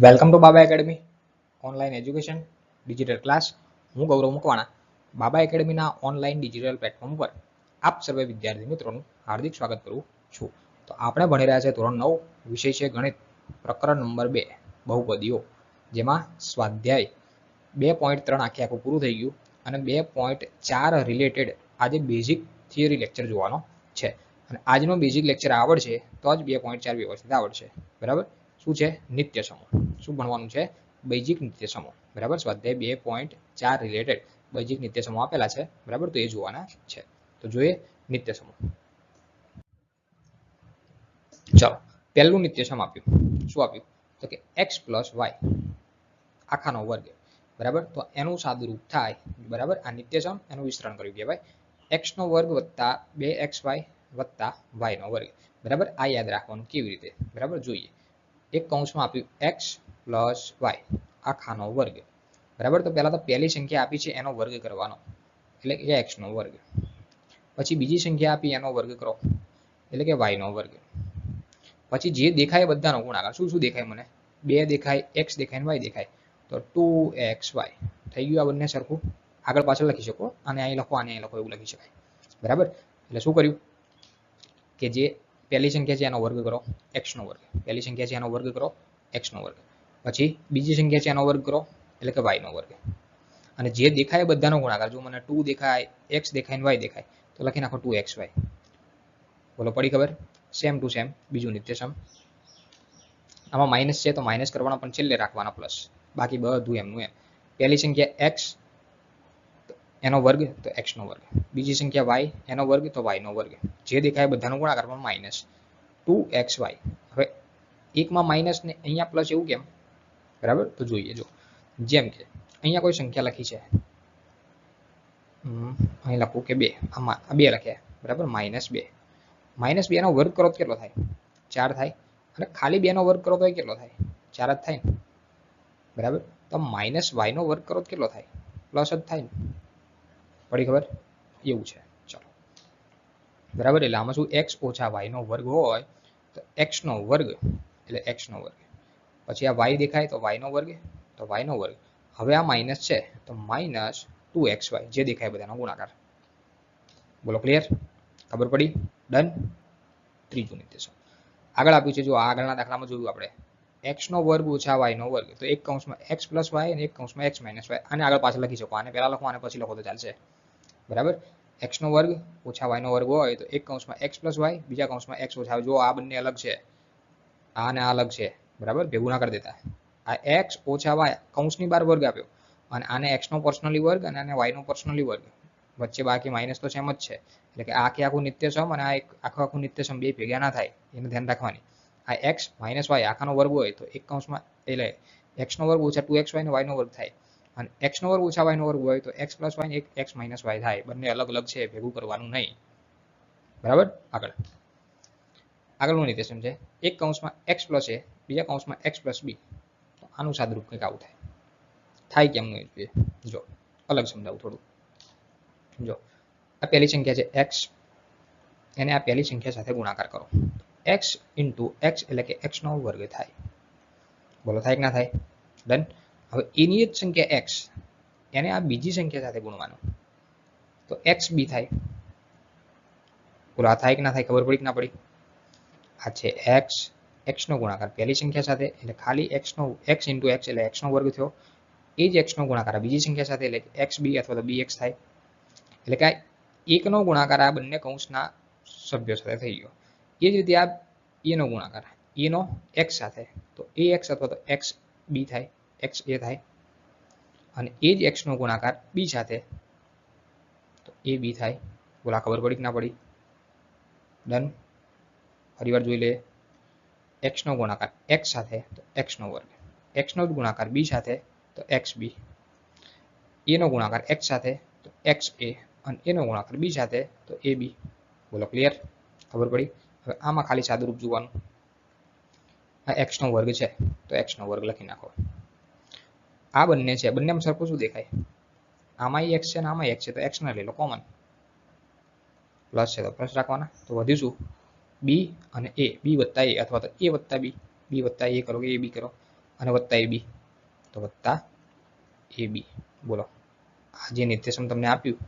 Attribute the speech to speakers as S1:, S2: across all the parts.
S1: Welcome to Baba academy online education digital class. હું ગૌરવ મકવાણા બાબા એકેડમીના online digital platform પર આપ સર્વે વિદ્યાર્થી મિત્રોનું હાર્દિક સ્વાગત કરું છું. તો આપણે ભણી રહ્યા છે ધોરણ 9, વિષય છે ગણિત, પ્રકરણ નંબર 2 બહુપદીઓ, જેમાં સ્વાધ્યાય 2.3 આખું પૂરું થઈ ગયું અને 2.4 રિલેટેડ આજે બેઝિક થિયરી લેક્ચર જોવાનો છે. અને આજનો બેઝિક લેક્ચર આવડશે તો જ 2.4 વ્યવસ્થિત આવડશે. બરાબર. શું છે? નિત્ય સમૂહ. શું ભણવાનું છે? બેઝિક નિત્ય સમૂહ. બરાબર. સ્વાધ્યાય 2.4 રિલેટેડ બેઝિક નિત્ય સમૂહ આપેલા છે. બરાબર. તો એ જોવાના છે. તો જોઈએ નિત્ય સમૂહ. ચાલો, પહેલું નિત્ય સમૂહ આપ્યું. શું આપ્યું? તો કે x + y આખાનો વર્ગ. બરાબર. તો એનું સાદુરૂપ થાય. બરાબર. આ નિત્ય સમૂહ એનું વિસ્તરણ કર્યું કહેવાય. x નો વર્ગ વત્તા 2xy વત્તા y નો વર્ગ. બરાબર. આ યાદ રાખવાનું કેવી રીતે? બરાબર. જોઈએ. એક કૌંસમાં આપ્યું x + y આખાનો વર્ગ. બરાબર. તો પહેલા તો પહેલી સંખ્યા આપી છે એનો વર્ગ કરવાનો, એટલે કે x નો વર્ગ. પછી બીજી સંખ્યા આપી એનો વર્ગ કરો, એટલે કે y નો વર્ગ. પછી જે દેખાય બધાનો ગુણાકાર. શું શું દેખાય મને? 2 દેખાય, x દેખાય ને y દેખાય. તો 2xy થઈ ગયું. આ બંને સરખું. આગળ પાછળ લખી શકો, અને અહીં લખો, આને અહીં લખો, એવું લખી શકાય. બરાબર. એટલે શું કર્યું કે જે પહેલી સંખ્યા છે એનો વર્ગ કરો, x નો વર્ગ. પહેલી સંખ્યા છે એનો વર્ગ કરો, x નો વર્ગ. પછી બીજી સંખ્યા છે એનો વર્ગ કરો, એટલે કે y નો વર્ગ. અને જે દેખાય બધાનો ગુણાકાર. જો મને 2 દેખાય, x દેખાય ને y દેખાય, તો લખી નાખો 2xy. બોલો, પડી ખબર? સેમ ટુ સેમ બીજું નિત્ય સમ. આમાં માઇનસ છે તો માઇનસ કરવાના, પણ છેલ્લે રાખવાના પ્લસ. બાકી બધું એમનું એમ. પહેલી સંખ્યા x એનો વર્ગ તો x નો વર્ગ. બીજી સંખ્યા y એનો વર્ગ તો y નો વર્ગ. જે દેખાય બધાનો ગુણાકાર પણ માઇનસ 2xy. હવે એકમાં માઇનસ ને અહીંયા પ્લસ, એવું કેમ? બરાબર. તો જોઈએ. જો જેમ કે અહીંયા કોઈ સંખ્યા લખી છે, અહીં લખું કે 2, આમાં 2 લખ્યા. બરાબર. -2. -2 નો વર્ગ કરો તો કેટલો થાય? 4 થાય. અને ખાલી 2 નો વર્ગ કરો તો કેટલો થાય? 4 જ થાય ને. બરાબર. તો -y નો વર્ગ કરો તો કેટલો થાય? પ્લસ જ થાય ને. પડી ખબર? એવું છે. ચલો. બરાબર. એટલે આમાં શું? x - y નો વર્ગ હોય તો x નો વર્ગ, એટલે x નો વર્ગ. પછી આ y દેખાય તો y નો વર્ગ, તો y નો વર્ગ. હવે આ માઇનસ છે તો -2xy, જે દેખાય બધાનો ગુણાકાર. બોલો, ક્લિયર? ખબર પડી? ડન. ત્રીજું નિત્ય સમ આગળ આપ્યું છે. જો આગળના દાખલામાં જોયું આપણે, x નો વર્ગ - y નો વર્ગ. તો એક કૌંસમાં x + y અને એક કૌંસમાં x - y. આને આગળ પાછળ લખી શકો. આને પહેલા લખો, આને પછી લખો તો ચાલશે. બરાબર. x નો વર્ગ - y નો વર્ગ હોય તો એક કૌંસમાં x + y, બીજા કૌંસમાં x - y. જો આ બંને અલગ છે, આ ને આ અલગ છે. બરાબર. ભેગું ના કરી દેતા. આ x - y કૌંસની બહાર વર્ગ આપ્યો, અને આને x નો પર્સનલી વર્ગ અને આને y નો પર્સનલી વર્ગ. વચ્ચે બાકી માઇનસ તો સેમ જ છે. એટલે કે આ આખું નિત્ય સમ અને આ એક આખું નિત્ય સમ બે ભેગા ના થાય, એનું ધ્યાન રાખવાની. આ x - y આખાનો વર્ગ હોય તો એક કૌંસમાં, એટલે x નો વર્ગ - 2xy ને y નો વર્ગ થાય. અને x નો વર્ગ - y નો વર્ગ હોય તો x + y ને એક x - y થાય. બંને અલગ અલગ છે, ભેગું કરવાનું નહીં. બરાબર. આગળનું નિત્ય સમ છે, એક કૌંસમાં x + a, બીજા કૌંસમાં x + b. તો આનું સાદુરૂપ કંઈક આવું થાય. થાય કેમનું જોઈએ. જો અલગ સમજાવું થોડું. જો આ પહેલી સંખ્યા છે x, એને આ પહેલી સંખ્યા સાથે ગુણાકાર કરો. x * x એટલે કે x નો વર્ગ થાય. બોલો, થાય કે ના થાય? ડન. હવે એની જ સંખ્યા x, એને આ બીજી સંખ્યા સાથે ગુણવાનું, તો xb થાય. બોલો, આ થાય કે ના થાય? ખબર પડી કે ના પડી? આ છે x નો ગુણાકાર પહેલી સંખ્યા સાથે, એટલે ખાલી x * x એટલે x નો વર્ગ થયો. એ જ x નો ગુણાકાર બીજી સંખ્યા સાથે, એટલે xb અથવા તો bx થાય. એટલે કે એકનો ગુણાકાર આ બંને કૌંસના સભ્યો સાથે થઈ ગયો. એ જ રીતે આ a નો ગુણાકાર a નો x સાથે, તો ax અથવા તો xb થાય, xa થાય. અને એ જ x નો ગુણાકાર b સાથે, તો ab થાય. બોલા, ખબર પડી કે ના પડી? ડન. ફરીવાર જોઈ લે. x નો ગુણાકાર x સાથે તો x નો વર્ગ, x નો ગુણાકાર b સાથે તો xb, a નો ગુણાકાર x સાથે તો xa, અને a નો ગુણાકાર b સાથે તો ab. બોલો, ક્લિયર? ખબર પડી? હવે આમાં ખાલી સાદુરૂપ જોવાનું. આ x નો વર્ગ છે તો x નો વર્ગ લખી નાખો. આ બંને છે, બંનેમાં સરખું શું દેખાય? આમાં x છે ને આમાં x છે, તો x ને લઈ લો કોમન. પ્લસ છે તો પ્લસ રાખવાના. તો વધ્યું શું? b અને a, b + a અથવા તો a + b, b + a કરો કે a b કરો. અને વત્તા AB તો વત્તા AB. બોલો આ જે નિત્યસમ તમને આપ્યું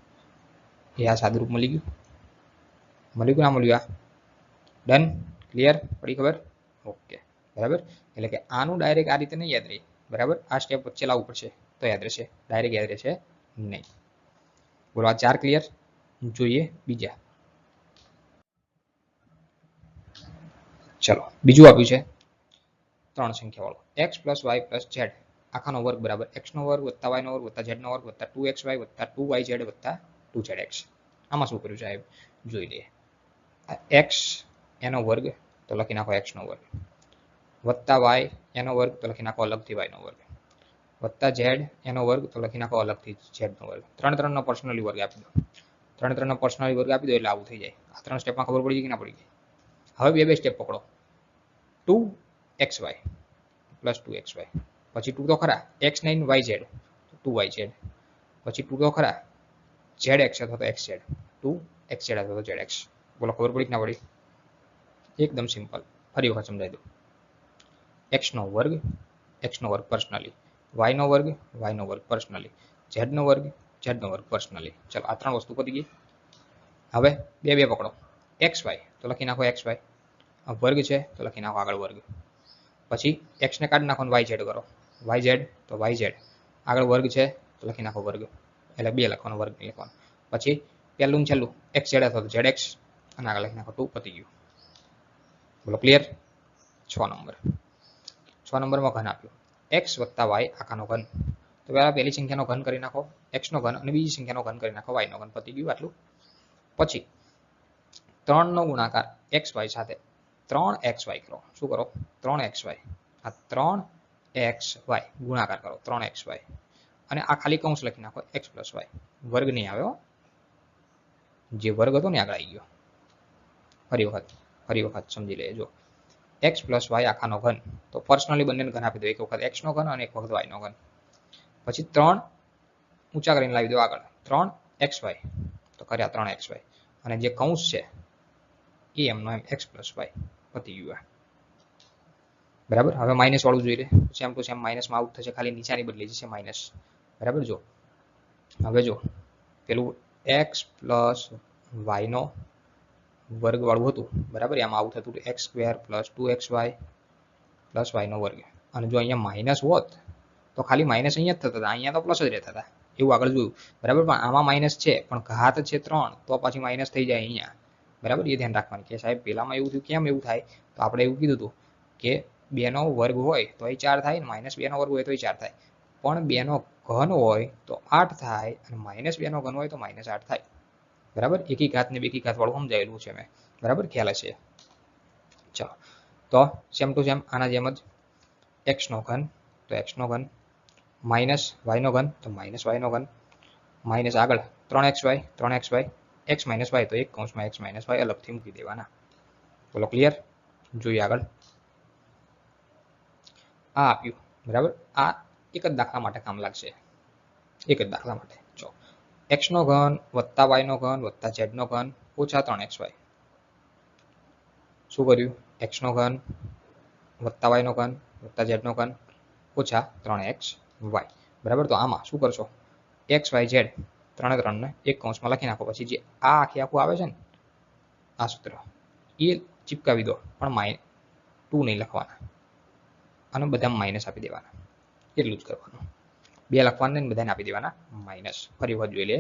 S1: એ આ સાદુરૂપ મળી ગયું ના મળ્યું? આ ડન, ક્લિયર, પડી ખબર? ઓકે, બરાબર. એટલે કે આનું ડાયરેક્ટ આ રીતે નહીં યાદ રહે, બરાબર. આ સ્ટેપ વચ્ચે લાવવું પડશે તો યાદ રહેશે, ડાયરેક્ટ યાદ રહેશે નહીં. બોલો આ 4 ક્લિયર. જોઈએ બીજા. ચલો બીજું આપ્યું છે 3 સંખ્યા વાળું x + y + z આખાનો વર્ગ બરાબર x નો વર્ગ + y નો વર્ગ + z નો વર્ગ + 2xy + 2yz + 2zx. આમાં શું કર્યું સાહેબ જોઈ લઈએ. x એનો વર્ગ તો લખી નાખો x નો વર્ગ, + y એનો વર્ગ તો લખી નાખો અલગથી y નો વર્ગ, + z એનો વર્ગ તો લખી નાખો અલગથી z નો વર્ગ. 3 નો પર્સનલી વર્ગ આપી દો. 3 નો પર્સનલી વર્ગ આપી દો એટલે આવું થઈ જાય. આ 3 સ્ટેપમાં ખબર પડી ગઈ કે ના પડી ગઈ? હવે બે સ્ટેપ પકડો. 2xy + 2xy, પછી 2 તો ખરા, x9 yz 2yz, પછી 2 તો ખરા, zx અથવા તો xz 2xz અથવા તો zx. બોલો ખબર પડી કે ના પડી? એકદમ સિમ્પલ. ફરી વખત સમજાવી દઉં. x નો વર્ગ પર્સનલી, y નો વર્ગ પર્સનલી, z નો વર્ગ પર્સનલી. ચલો આ 3 વસ્તુ પતી ગઈ. હવે બે પકડો. xy તો લખી નાખો xy, આ વર્ગ છે તો લખી નાખો આગળ વર્ગ, પછી x ને કાઢી નાખો અને yz કરો, yz તો yz આગળ વર્ગ છે તો લખી નાખો વર્ગ, એટલે 2 લખવાનો, વર્ગ નહીં લખવાનો. પછી પહેલું છેલ્લું xz અથવા તો zx અને આગળ લખી નાખો 2. પતી ગયું. બોલો ક્લિયર? 6 નંબર. 6 નંબરમાં ઘન આપ્યું x + y આખાનો ઘન. તો પહેલા પહેલી સંખ્યાનો ઘન કરી નાખો x નો ઘન અને બીજી સંખ્યાનો ઘન કરી નાખો y નો ઘન. પતી ગયું આટલું. પછી 3 નો ગુણાકાર xy સાથે 3xy કરો. શું કરો? 3xy. આ 3xy ગુણાકાર કરો 3xy અને આ ખાલી કૌંસ લખી નાખો x + y. વર્ગ નહીં આવે હો, જે વર્ગ હતો ને આગળ આવી ગયો. ફરી વખત સમજી લેજો. x + y આખાનો ઘન તો પર્સનલી બંનેને ઘન આપી દો. એક વખત x નો ઘન અને એક વખત y નો ઘન. પછી 3 ઊંચા કરીને લાવી દો આગળ 3xy તો કર્યા 3xy અને જે કૌંસ છે એ એમનો એમ x + y. પતી ગયું. બરાબર. હવે માઇનસ વાળું જોઈ લે. સેમ ટુ સેમ માઇનસમાં આઉટ થશે, ખાલી નીચાની બદલી જશે માઇનસ. બરાબર. જો હવે જો પેલું x + y નો વર્ગ વાળું હતું, બરાબર. આમાં આવું થતું x² + 2xy + y નો વર્ગ. અને જો અહીંયા માઇનસ હોત તો ખાલી માઇનસ અહીંયા જ થતા હતા, અહીંયા તો પ્લસ જ રહેતા હતા. એવું આગળ જોયું, બરાબર. પણ આમાં માઇનસ છે પણ ઘાત છે 3 તો પછી માઇનસ થઈ જાય અહીંયા. બરાબર. એ ધ્યાન રાખવાનું કે સાહેબ પેલામાં એવું થયું, કેમ એવું થાય? તો આપણે એવું કીધું હતું કે 2 નો વર્ગ હોય તો એ 4 થાય, -2 નો વર્ગ હોય તો એ 4 થાય, પણ 2 નો ઘન હોય તો 8 થાય અને -2 નો ઘન હોય તો -8 થાય. બરાબર. એકી ઘાત ને બેકી ઘાત વાળું સમજાયેલું છે મેં. બરાબર. ખ્યાલ હશે. ચાલો તો સેમ ટુ સેમ આના જેમ જ x નો ઘન તો x નો ઘન, -y નો ઘન તો -y નો ઘન, માઇનસ આગળ 3xy x - y તો એક કૌંસમાં x - y અલગથી મૂકી દેવાના. બોલો ક્લિયર? જોઈએ આગળ. આ આપ્યું, બરાબર. આ એક જ દાખલા માટે કામ લાગશે, એક જ દાખલા માટે. જો x નો ઘન + y નો ઘન + z નો ઘન ઓછા 3xy. શું કર્યું? x નો ઘન + y નો ઘન + z નો ઘન ઓછા 3xy. બરાબર. તો આમાં શું કરશો? x y z 3 ને એક કૌંસમાં લખી નાખો. પછી જે આ આખું આવે છે ને આ સૂત્ર એ ચિપકાવી દો, પણ 2 નહીં લખવાના અને બધામાં માઇનસ આપી દેવાના. એટલું જ કરવાનું. 2 લખવાના ને બધાને આપી દેવાના માઇનસ. ફરી વખત જોઈ લે.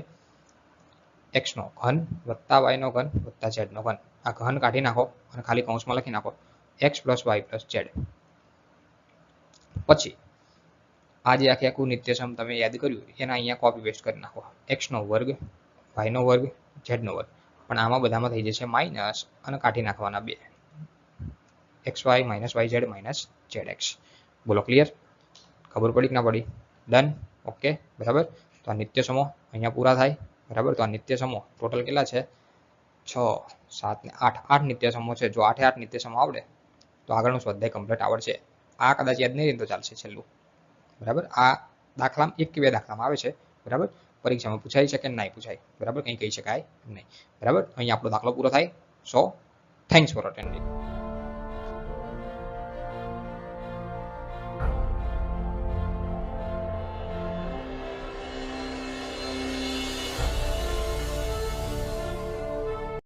S1: x નો ઘન + y નો ઘન + z નો ઘન. આ ઘન કાઢી નાખો અને ખાલી કૌંસમાં લખી નાખો x + y + z. પછી આ જે આખું નિત્યસમ તમે યાદ કર્યું એના અહીંયા કોપી પેસ્ટ કરી નાખો. x નો વર્ગ y નો વર્ગ z નો વર્ગ. પણ આમાં બધામાં થઈ જશે માઇનસ અને કાઢી નાખવાના 2. xy - yz - zx. બોલો ક્લિયર? ખબર પડી કે ના પડી? ડન. ઓકે. બરાબર. તો આ નિત્યસમો અહીંયા પૂરા થાય. બરાબર. તો આ નિત્યસમો ટોટલ કેટલા છે? 6 7 ને 8. 8 નિત્યસમો છે. જો 8 નિત્યસમો આવડે તો આગળનું સ્વાધ્યાય કમ્પ્લીટ આવડશે. આ કદાચ યાદ નહીં રહે તો ચાલશે છેલ્લું. બરાબર. આ દાખલામાં 1 કે 2 દાખલામાં આવે છે. બરાબર. પરીક્ષામાં પૂછાઈ શકે નહીં પૂછાય. બરાબર. કંઈ કહી શકાય નહીં. બરાબર. અહીંયા આપણો દાખલો પૂરો થાય. સો થેન્ક્સ ફોર અટેન્ડિંગ.